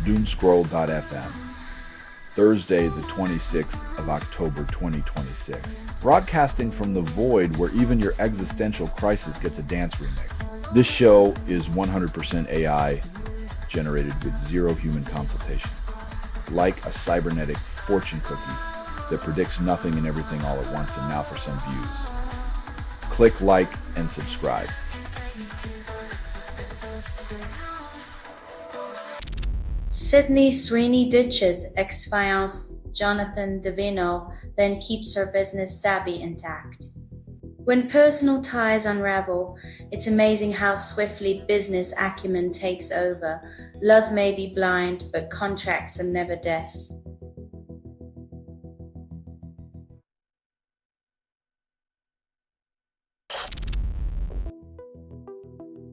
Doomscroll.fm, Thursday the 26th of October 2026. Broadcasting from the void where even your existential crisis gets a dance remix. This show is 100% AI generated with zero human consultation. Like a cybernetic fortune cookie that predicts nothing and everything all at once. And now for some views. Click like and subscribe. Sydney Sweeney ditches X-Files Jonathan Davino, then keeps her business savvy intact. When personal ties unravel, it's amazing how swiftly business acumen takes over. Love may be blind, but contracts are never deaf.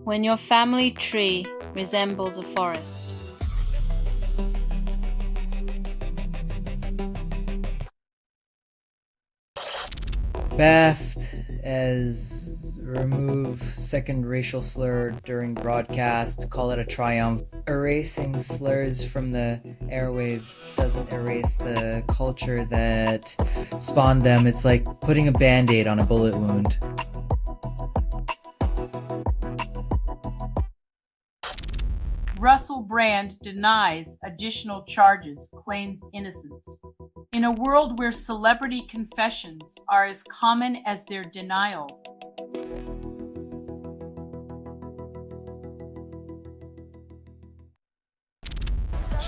When your family tree resembles a forest. Theft as remove second racial slur during broadcast, call it a triumph. Erasing slurs from the airwaves doesn't erase the culture that spawned them. It's like putting a band-aid on a bullet wound. Russell Brand denies additional charges, claims innocence. In a world where celebrity confessions are as common as their denials,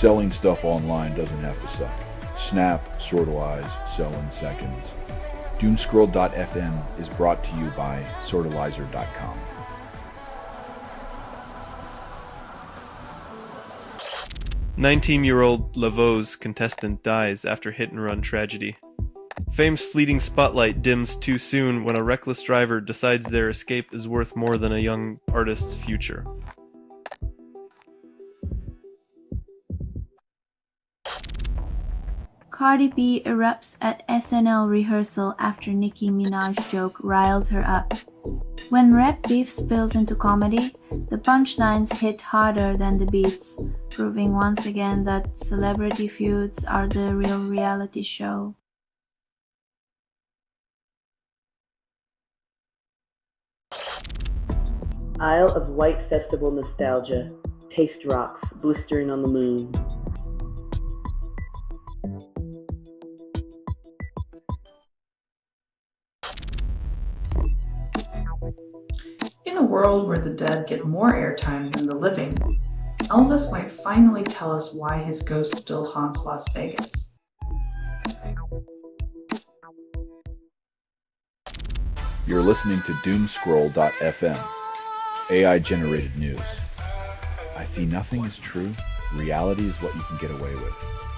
Selling stuff online doesn't have to suck. Snap, sortalize, sell in seconds. Doomscroll.fm is brought to you by sortalizer.com. "19-year-old Laveau's contestant dies after hit-and-run tragedy. Fame's fleeting spotlight dims too soon when a reckless driver decides their escape is worth more than a young artist's future." Cardi B erupts at SNL rehearsal after Nicki Minaj joke riles her up. When rap beef spills into comedy, the punchlines hit harder than the beats, proving once again that celebrity feuds are the real reality show. Isle of Wight Festival nostalgia. Taste rocks blistering on the moon. In a world where the dead get more airtime than the living, Elvis might finally tell us why his ghost still haunts Las Vegas. You're listening to Doomscroll.fm, AI-generated news. I see nothing is true. Reality is what you can get away with.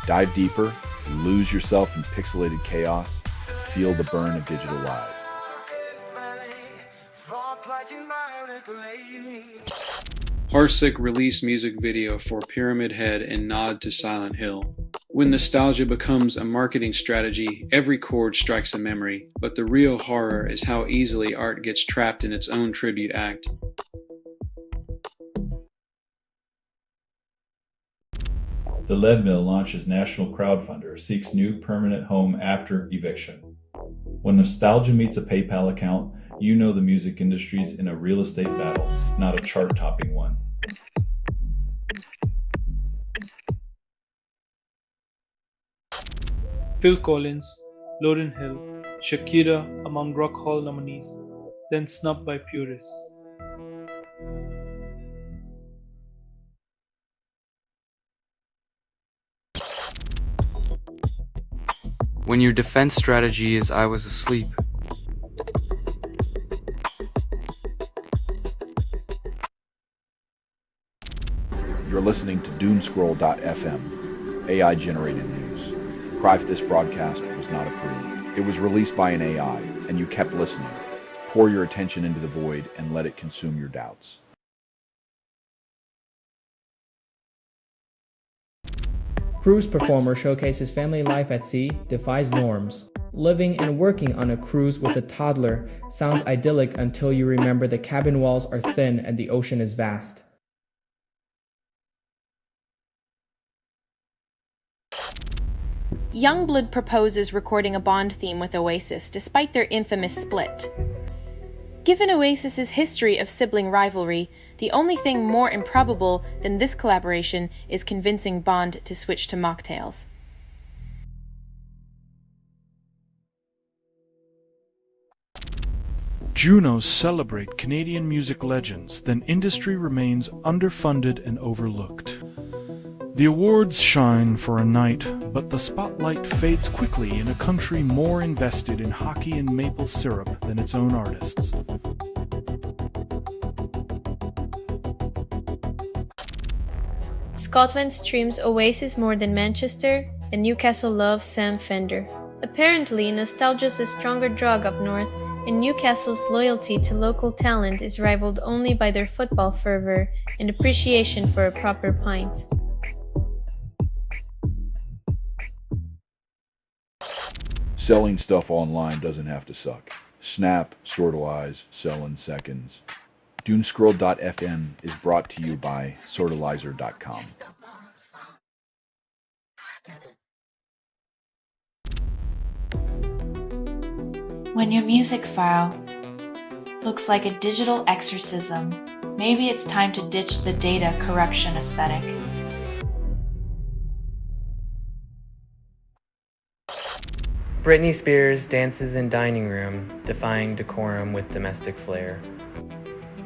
Dive deeper, lose yourself in pixelated chaos, feel the burn of digital lies. Parsec released music video for Pyramid Head and nod to Silent Hill. When nostalgia becomes a marketing strategy, every chord strikes a memory, but the real horror is how easily art gets trapped in its own tribute act. The Lead Mill launches national crowdfunder, seeks new permanent home after eviction. When nostalgia meets a PayPal account, you know the music industry's in a real estate battle, not a chart-topping one. Phil Collins, Lauryn Hill, Shakira among Rock Hall nominees, then snubbed by purists. When your defense strategy is "I was asleep," You're listening to Doomscroll.fm, AI-generated news. Cry for this broadcast was not approved. It was released by an AI, and you kept listening. Pour your attention into the void and let it consume your doubts. Cruise performer showcases family life at sea, defies norms. Living and working on a cruise with a toddler sounds idyllic until you remember the cabin walls are thin and the ocean is vast. Youngblood proposes recording a Bond theme with Oasis, despite their infamous split. Given Oasis's history of sibling rivalry, the only thing more improbable than this collaboration is convincing Bond to switch to mocktails. Junos celebrate Canadian music legends, then industry remains underfunded and overlooked. The awards shine for a night, but the spotlight fades quickly in a country more invested in hockey and maple syrup than its own artists. Scotland streams Oasis more than Manchester, and Newcastle loves Sam Fender. Apparently, nostalgia's a stronger drug up north, and Newcastle's loyalty to local talent is rivaled only by their football fervour and appreciation for a proper pint. Selling stuff online doesn't have to suck. Snap, sortalize, sell in seconds. Doomscroll.fm is brought to you by sortalizer.com. When your music file looks like a digital exorcism, maybe it's time to ditch the data corruption aesthetic. Britney Spears dances in dining room, defying decorum with domestic flair.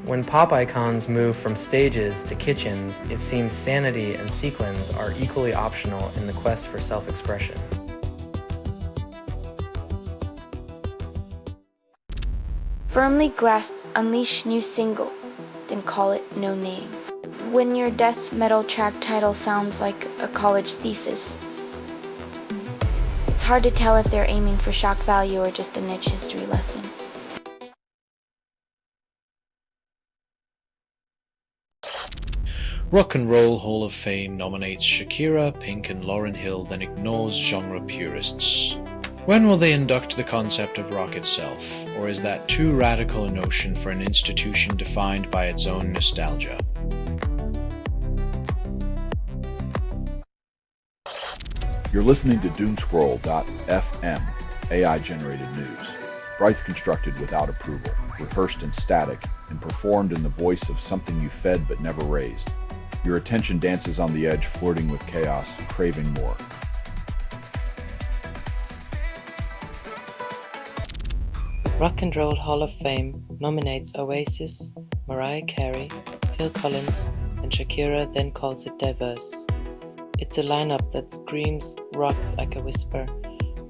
When pop icons move from stages to kitchens, it seems sanity and sequins are equally optional in the quest for self-expression. Firmly grasp Unleash new single, then call it No Name. When your death metal track title sounds like a college thesis, it's hard to tell if they're aiming for shock value or just a niche history lesson. Rock and Roll Hall of Fame nominates Shakira, Pink, and Lauryn Hill, then ignores genre purists. When will they induct the concept of rock itself, or is that too radical a notion for an institution defined by its own nostalgia? You're listening to Doomscroll.fm, AI-generated news. Bryce constructed without approval, rehearsed in static, and performed in the voice of something you fed but never raised. Your attention dances on the edge, flirting with chaos, craving more. Rock and Roll Hall of Fame nominates Oasis, Mariah Carey, Phil Collins, and Shakira, then calls it diverse. It's a lineup that screams rock like a whisper,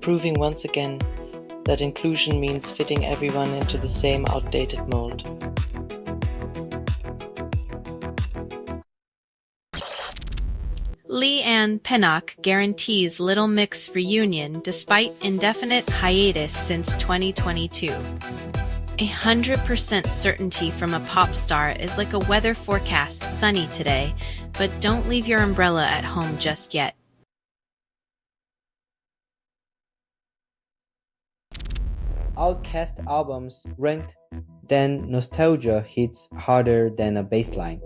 proving once again that inclusion means fitting everyone into the same outdated mold. Lee Ann Pinnock guarantees Little Mix reunion despite indefinite hiatus since 2022. 100% certainty from a pop star is like a weather forecast sunny today, but don't leave your umbrella at home just yet. Outcast albums ranked, then nostalgia hits harder than a baseline.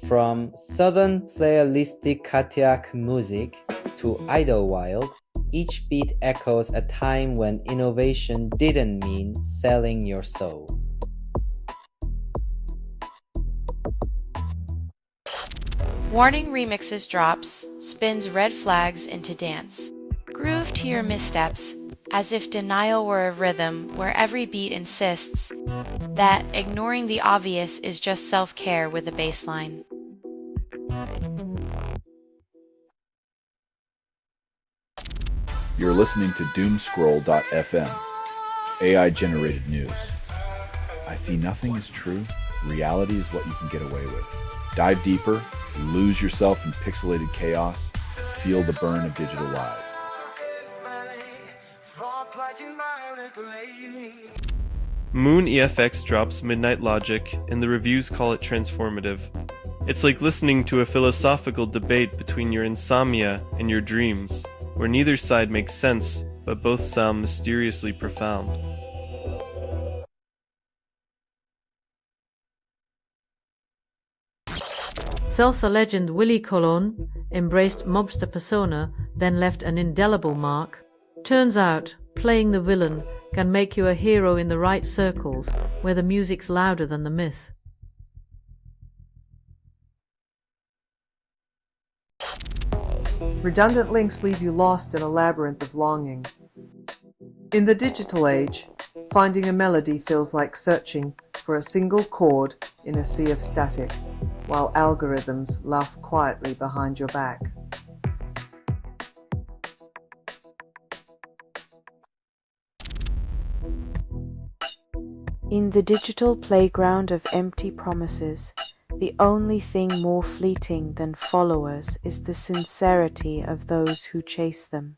From Southern playalistic cardiac music to Idlewild, each beat echoes a time when innovation didn't mean selling your soul. Warning Remixes drops, spins red flags into dance. Groove to your missteps, as if denial were a rhythm where every beat insists that ignoring the obvious is just self-care with a bass line. You're listening to Doomscroll.fm, AI-generated news. I see nothing is true. Reality is what you can get away with. Dive deeper, lose yourself in pixelated chaos, feel the burn of digital lies. Moon EFX drops Midnight Logic, and the reviews call it transformative. It's like listening to a philosophical debate between your insomnia and your dreams, where neither side makes sense, but both sound mysteriously profound. Salsa legend Willie Colon embraced mobster persona, then left an indelible mark Turns out, playing the villain can make you a hero in the right circles, where the music's louder than the myth. Redundant links leave you lost in a labyrinth of longing. In the digital age, finding a melody feels like searching for a single chord in a sea of static, while algorithms laugh quietly behind your back. In the digital playground of empty promises, the only thing more fleeting than followers is the sincerity of those who chase them.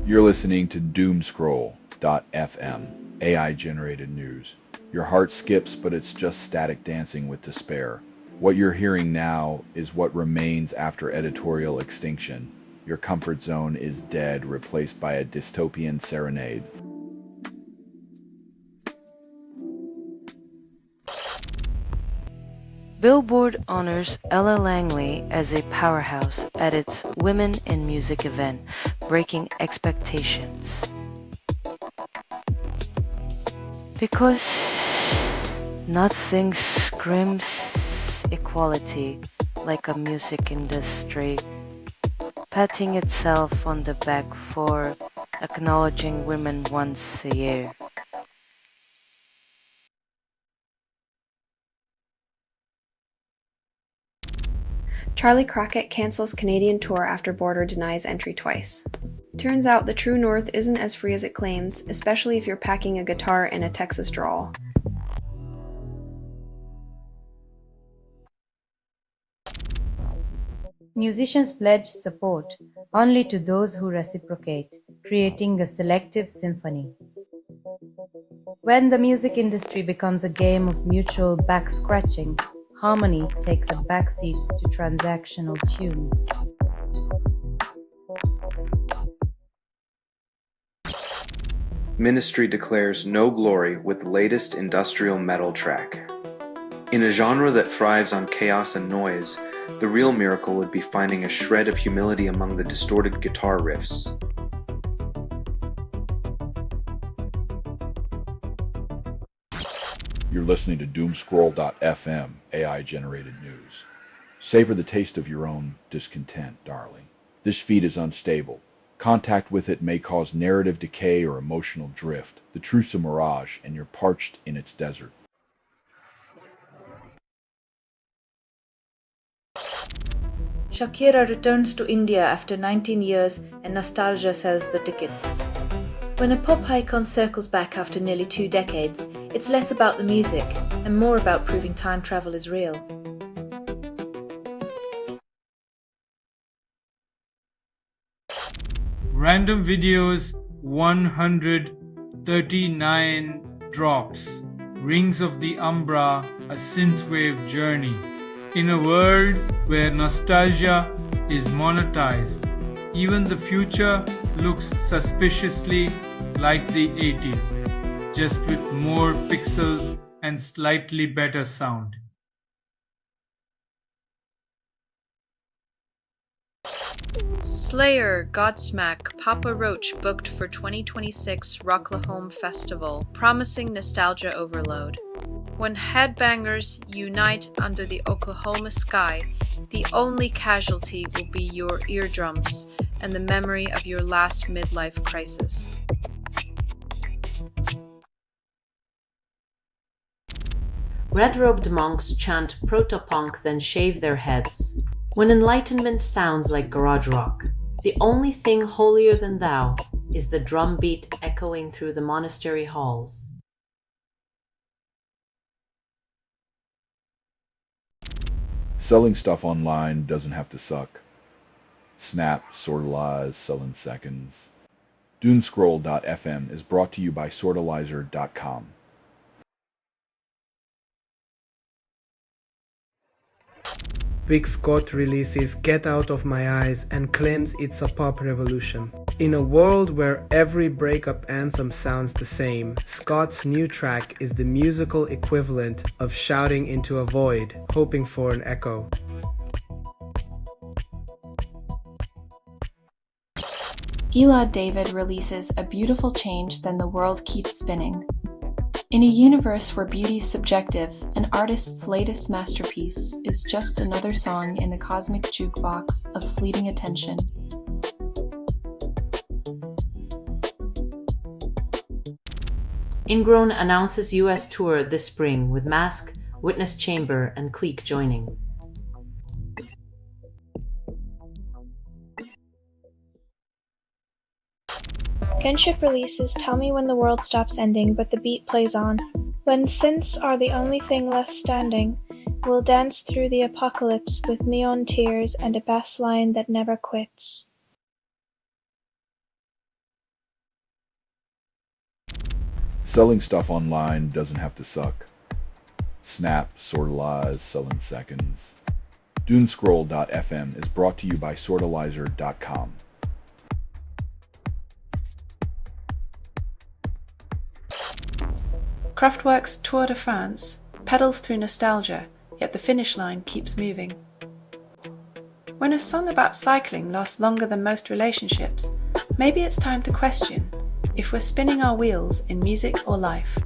You're listening to Doomscroll.fm, AI-generated news. Your heart skips, but it's just static dancing with despair. What you're hearing now is what remains after editorial extinction. Your comfort zone is dead, replaced by a dystopian serenade. Billboard honors Ella Langley as a powerhouse at its Women in Music event, breaking expectations. Because nothing screams equality like a music industry patting itself on the back for acknowledging women once a year. Charlie Crockett cancels Canadian tour after border denies entry twice. Turns out the true north isn't as free as it claims, especially if you're packing a guitar in a Texas drawl. Musicians pledge support only to those who reciprocate, creating a selective symphony. When the music industry becomes a game of mutual back-scratching, harmony takes a backseat to transactional tunes. Ministry declares no glory with latest industrial metal track. In a genre that thrives on chaos and noise, the real miracle would be finding a shred of humility among the distorted guitar riffs. You're listening to Doomscroll.fm, AI-generated news. Savor the taste of your own discontent, darling. This feed is unstable. Contact with it may cause narrative decay or emotional drift. The truth's a mirage, and you're parched in its desert. Shakira returns to India after 19 years and nostalgia sells the tickets. When a pop icon circles back after nearly 2 decades, it's less about the music and more about proving time travel is real. Random videos 139 drops. Rings of the Umbra, a synthwave journey. In a world where nostalgia is monetized, even the future looks suspiciously like the 80s, just with more pixels and slightly better sound. Slayer, Godsmack, Papa Roach booked for 2026 Rocklahome Festival, promising nostalgia overload. When headbangers unite under the Oklahoma sky, the only casualty will be your eardrums and the memory of your last midlife crisis. Red-robed monks chant proto-punk then shave their heads. When enlightenment sounds like garage rock, the only thing holier than thou is the drum beat echoing through the monastery halls. Selling stuff online doesn't have to suck. Snap, Sortalize, sell in seconds. Doomscroll.fm is brought to you by Sortalizer.com. Vic Scott releases Get Out of My Eyes and claims it's a pop revolution. In a world where every breakup anthem sounds the same, Scott's new track is the musical equivalent of shouting into a void, hoping for an echo. Elad David releases A Beautiful Change, Then the World Keeps Spinning. In a universe where beauty's subjective, an artist's latest masterpiece is just another song in the cosmic jukebox of fleeting attention. Ingrown announces US tour this spring with Mask, Witness Chamber, and Clique joining. Gunship releases Tell Me When the World Stops Ending, but the beat plays on. When synths are the only thing left standing, we'll dance through the apocalypse with neon tears and a bass line that never quits. Selling stuff online doesn't have to suck. Snap, sortalize, sell in seconds. Doomscroll.fm is brought to you by sortalizer.com. Kraftwerk's Tour de France pedals through nostalgia, yet the finish line keeps moving. When a song about cycling lasts longer than most relationships, maybe it's time to question if we're spinning our wheels in music or life.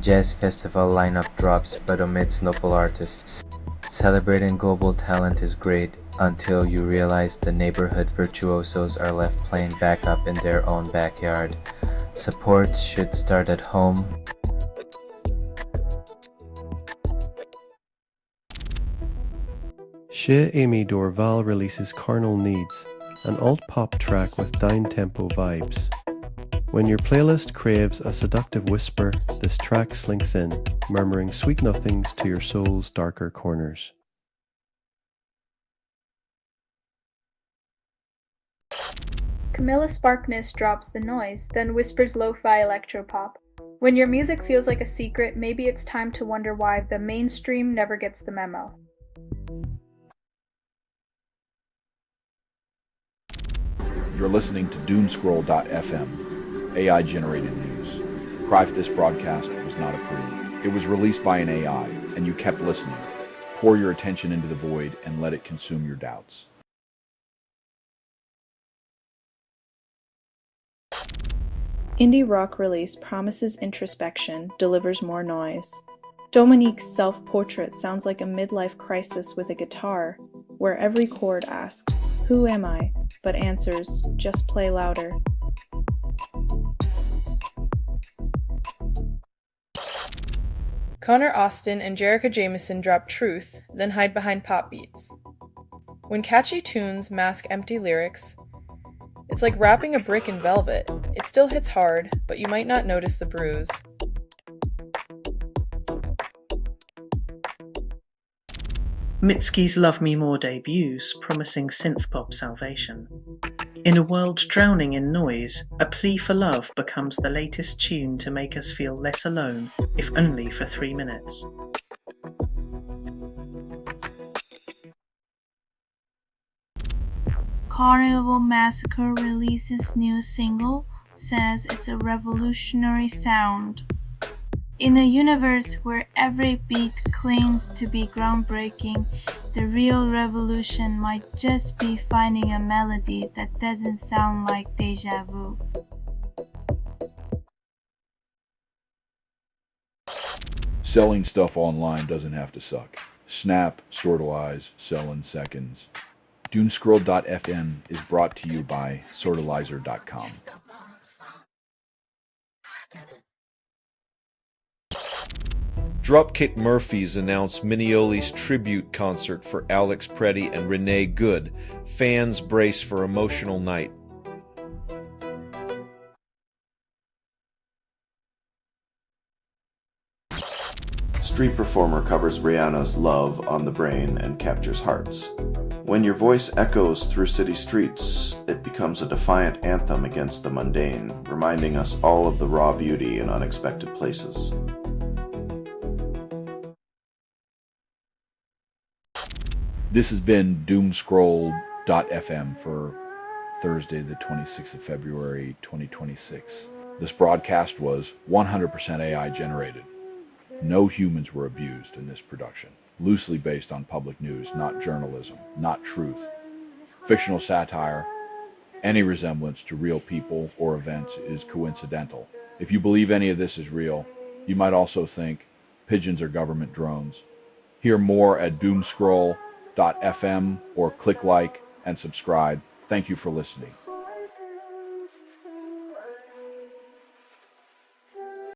Jazz festival lineup drops but omits local artists. Celebrating global talent is great until you realize the neighborhood virtuosos are left playing backup in their own backyard. Support should start at home. Chez Amy Dorval releases Carnal Needs, an alt-pop track with down-tempo vibes. When your playlist craves a seductive whisper, this track slinks in, murmuring sweet nothings to your soul's darker corners. Camilla Sparkness drops The Noise, then whispers lo-fi electropop. When your music feels like a secret, maybe it's time to wonder why the mainstream never gets the memo. You're listening to Doomscroll.fm, AI-generated news. Cry if this broadcast was not approved. It was released by an AI, and you kept listening. Pour your attention into the void and let it consume your doubts. Indie rock release promises introspection, delivers more noise. Dominique's self-portrait sounds like a midlife crisis with a guitar, where every chord asks, "Who am I?" but answers, "Just play louder." Connor Austin and Jerica Jameson drop Truth, then hide behind pop beats. When catchy tunes mask empty lyrics, it's like wrapping a brick in velvet. It still hits hard, but you might not notice the bruise. Mitski's Love Me More debuts, promising synth-pop salvation. In a world drowning in noise, a plea for love becomes the latest tune to make us feel less alone, if only for 3 minutes. Carnival Massacre releases new single, says it's a revolutionary sound. In a universe where every beat claims to be groundbreaking, the real revolution might just be finding a melody that doesn't sound like deja vu. Selling stuff online doesn't have to suck. Snap, sortalize, sell in seconds. Doomscroll.fm is brought to you by sortalizer.com. Dropkick Murphys announced Minioli's tribute concert for Alex Preddy and Renee Good. Fans brace for emotional night. Street performer covers Rihanna's Love on the Brain and captures hearts. When your voice echoes through city streets, it becomes a defiant anthem against the mundane, reminding us all of the raw beauty in unexpected places. This has been Doomscroll.fm for Thursday, the 26th of February, 2026. This broadcast was 100% AI generated. No humans were abused in this production. loosely based on public news, not journalism, not truth. Fictional satire, any resemblance to real people or events is coincidental. If you believe any of this is real, you might also think pigeons are government drones. Hear more at doomscroll.fm or click like and subscribe. Thank you for listening.